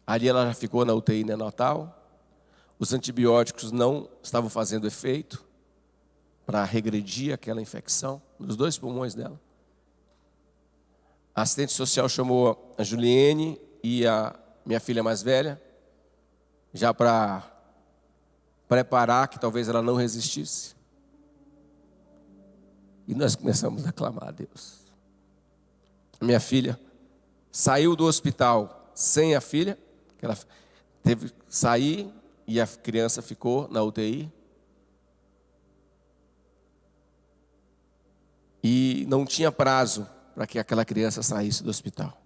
Ali ela já ficou na UTI neonatal, os antibióticos não estavam fazendo efeito para regredir aquela infecção nos 2 pulmões dela. A assistente social chamou a Juliene e a minha filha mais velha, já para preparar que talvez ela não resistisse. E nós começamos a clamar a Deus. Minha filha saiu do hospital sem a filha, que ela teve que sair e a criança ficou na UTI. E não tinha prazo para que aquela criança saísse do hospital.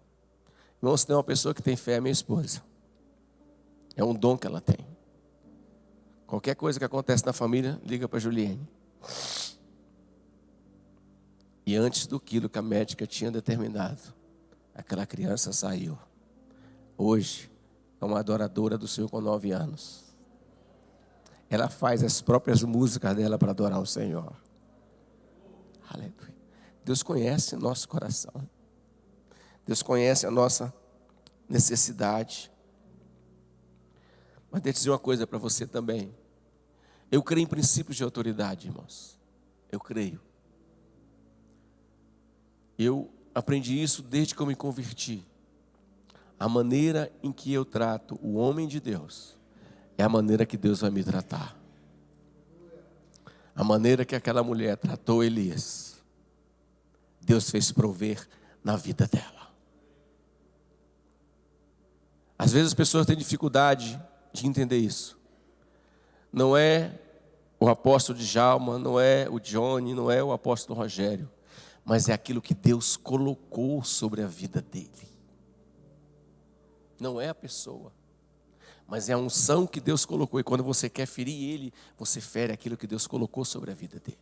Irmão, se tem uma pessoa que tem fé, é minha esposa. É um dom que ela tem. Qualquer coisa que acontece na família, liga para a Juliene. E antes do que a médica tinha determinado, aquela criança saiu. Hoje, é uma adoradora do Senhor com 9 anos. Ela faz as próprias músicas dela para adorar o Senhor. Aleluia. Deus conhece o nosso coração. Deus conhece a nossa necessidade. Mas deixa eu dizer uma coisa para você também. Eu creio em princípios de autoridade, irmãos. Eu creio. Eu aprendi isso desde que eu me converti. A maneira em que eu trato o homem de Deus é a maneira que Deus vai me tratar. A maneira que aquela mulher tratou Elias, Deus fez prover na vida dela. Às vezes as pessoas têm dificuldade de entender isso. Não é o apóstolo Djalma, não é o Johnny, não é o apóstolo Rogério, mas é aquilo que Deus colocou sobre a vida dele. Não é a pessoa, mas é a unção que Deus colocou. E quando você quer ferir ele, você fere aquilo que Deus colocou sobre a vida dele.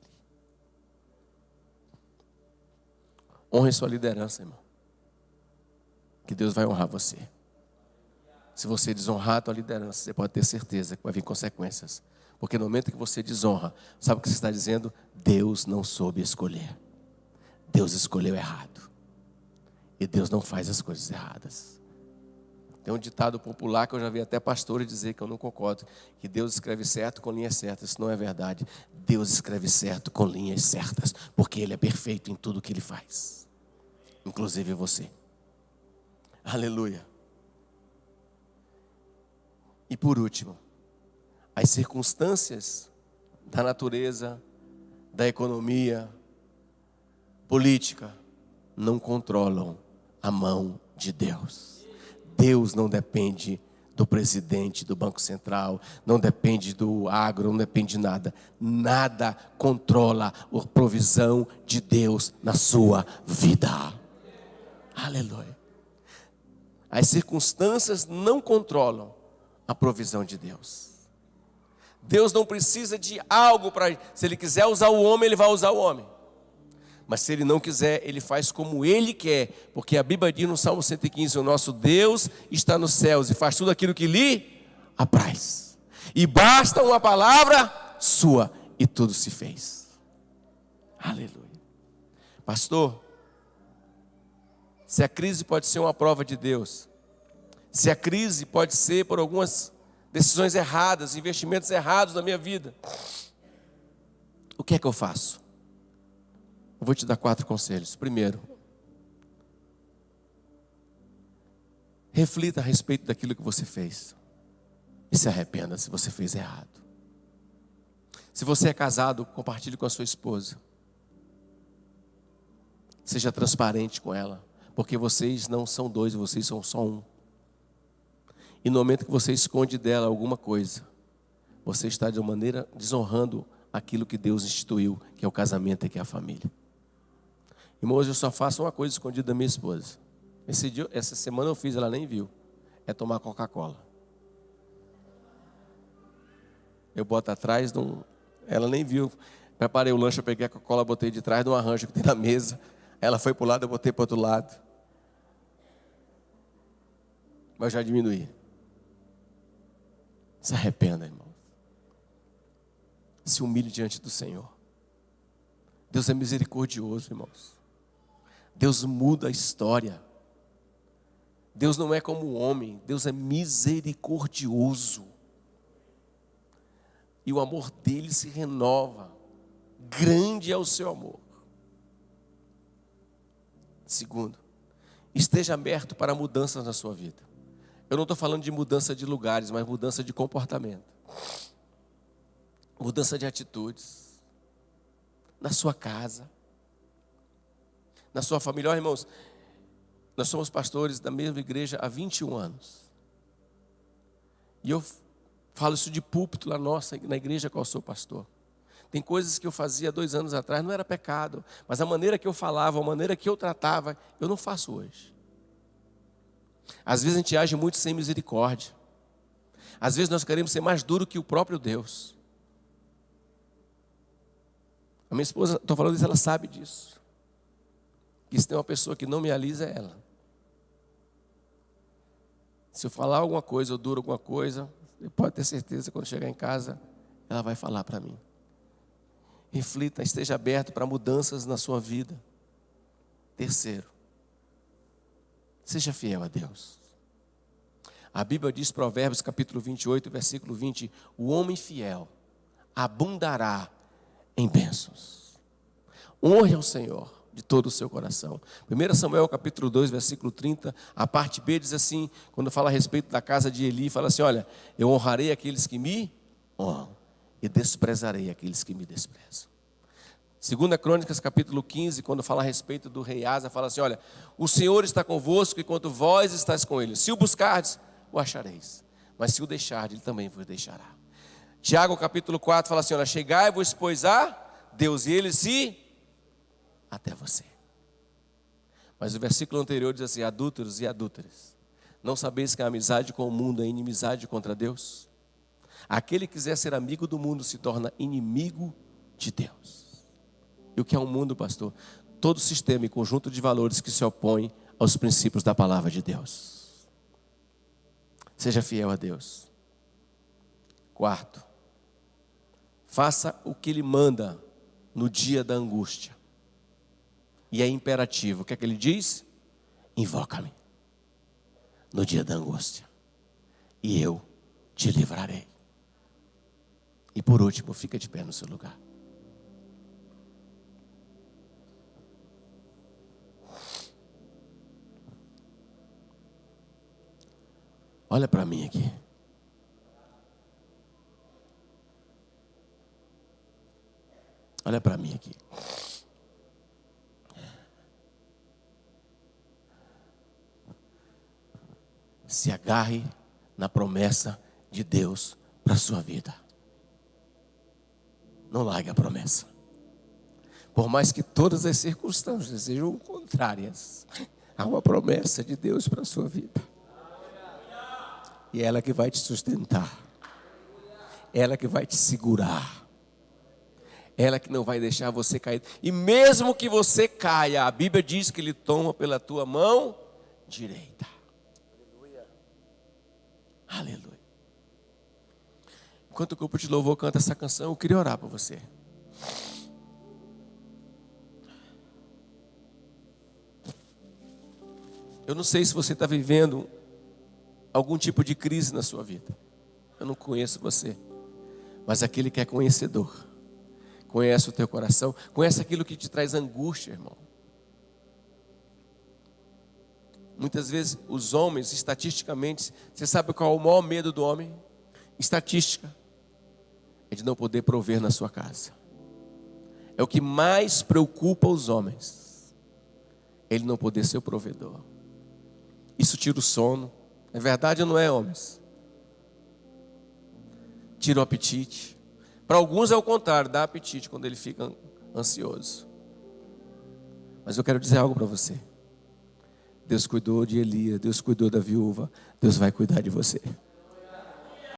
Honre sua liderança, irmão, que Deus vai honrar você. Se você desonrar a tua liderança, você pode ter certeza que vai vir consequências. Porque no momento que você desonra, sabe o que você está dizendo? Deus não soube escolher. Deus escolheu errado. E Deus não faz as coisas erradas. Tem um ditado popular que eu já vi até pastores dizer que eu não concordo, que Deus escreve certo com linhas certas. Isso não é verdade. Deus escreve certo com linhas certas, porque Ele é perfeito em tudo que Ele faz, inclusive você. Aleluia. E por último, as circunstâncias da natureza, da economia, política, não controlam a mão de Deus. Deus não depende do presidente do Banco Central, não depende do agro, não depende de nada. Nada controla a provisão de Deus na sua vida. Aleluia. As circunstâncias não controlam a provisão de Deus. Deus não precisa de algo para... Se Ele quiser usar o homem, Ele vai usar o homem. Mas se Ele não quiser, Ele faz como Ele quer. Porque a Bíblia diz no Salmo 115, o nosso Deus está nos céus e faz tudo aquilo que lhe apraz. E basta uma palavra sua e tudo se fez. Aleluia. Pastor, se a crise pode ser uma prova de Deus, se a crise pode ser por algumas decisões erradas, investimentos errados na minha vida, o que é que eu faço? Eu vou te dar 4 conselhos. Primeiro, reflita a respeito daquilo que você fez e se arrependa se você fez errado. Se você é casado, compartilhe com a sua esposa. Seja transparente com ela, porque vocês não são 2, vocês são só um. E no momento que você esconde dela alguma coisa, você está de uma maneira desonrando aquilo que Deus instituiu, que é o casamento e que é a família. Irmãos, eu só faço uma coisa escondida da minha esposa. Essa semana eu fiz, ela nem viu. É tomar Coca-Cola. Eu boto atrás, ela nem viu. Preparei o lanche, eu peguei a Coca-Cola, botei de trás de um arranjo que tem na mesa. Ela foi para o lado, eu botei para o outro lado. Mas já diminuí. Se arrependa, irmão. Se humilhe diante do Senhor. Deus é misericordioso, irmãos. Deus muda a história. Deus não é como o homem. Deus é misericordioso. E o amor dele se renova. Grande é o seu amor. Segundo, esteja aberto para mudanças na sua vida. Eu não estou falando de mudança de lugares, mas mudança de comportamento. Mudança de atitudes. Na sua casa. Na sua família. Olha, irmãos, nós somos pastores da mesma igreja há 21 anos. E eu falo isso de púlpito lá na igreja a qual eu sou pastor. Tem coisas que eu fazia 2 anos atrás, não era pecado. Mas a maneira que eu falava, a maneira que eu tratava, eu não faço hoje. Às vezes a gente age muito sem misericórdia. Às vezes nós queremos ser mais duro que o próprio Deus. A minha esposa, estou falando isso, ela sabe disso. Que se tem uma pessoa que não me alisa, é ela. Se eu falar alguma coisa, ou duro alguma coisa, você pode ter certeza, quando chegar em casa, ela vai falar para mim. Reflita, esteja aberto para mudanças na sua vida. Terceiro, seja fiel a Deus. A Bíblia diz, Provérbios capítulo 28, versículo 20, o homem fiel abundará em bênçãos. Honre ao Senhor de todo o seu coração. 1 Samuel capítulo 2, versículo 30, a parte B diz assim, quando fala a respeito da casa de Eli, fala assim, olha, eu honrarei aqueles que me honram e desprezarei aqueles que me desprezam. 2 Crônicas capítulo 15, quando fala a respeito do rei Asa, fala assim, olha, o Senhor está convosco enquanto vós estáis com ele. Se o buscardes, o achareis. Mas se o deixardes, ele também vos deixará. Tiago capítulo 4 fala assim, olha, chegai-vos, pois, a Deus, e ele se até você. Mas o versículo anterior diz assim, adúlteros e adúlteras, não sabeis que a amizade com o mundo é inimizade contra Deus? Aquele que quiser ser amigo do mundo se torna inimigo de Deus. E o que é um mundo, pastor? Todo sistema e conjunto de valores que se opõem aos princípios da palavra de Deus. Seja fiel a Deus. Quarto, faça o que Ele manda no dia da angústia. E é imperativo. O que é que Ele diz? Invoca-me no dia da angústia, e eu te livrarei. E por último, fica de pé no seu lugar. Olha para mim aqui. Olha para mim aqui. Se agarre na promessa de Deus para a sua vida. Não largue a promessa. Por mais que todas as circunstâncias sejam contrárias, há uma promessa de Deus para a sua vida. E é ela que vai te sustentar. É ela que vai te segurar. É ela que não vai deixar você cair. E mesmo que você caia, a Bíblia diz que Ele toma pela tua mão direita. Aleluia. Aleluia. Enquanto o grupo de louvor canta essa canção, eu queria orar por você. Eu não sei se você está vivendo algum tipo de crise na sua vida. Eu não conheço você. Mas aquele que é conhecedor, conhece o teu coração, conhece aquilo que te traz angústia, irmão. Muitas vezes os homens, estatisticamente, você sabe qual é o maior medo do homem? Estatística. É de não poder prover na sua casa. É o que mais preocupa os homens. Ele não poder ser o provedor. Isso tira o sono. É verdade ou não é, homens? Tira o apetite. Para alguns é o contrário, dá apetite quando ele fica ansioso. Mas eu quero dizer algo para você. Deus cuidou de Elias, Deus cuidou da viúva, Deus vai cuidar de você.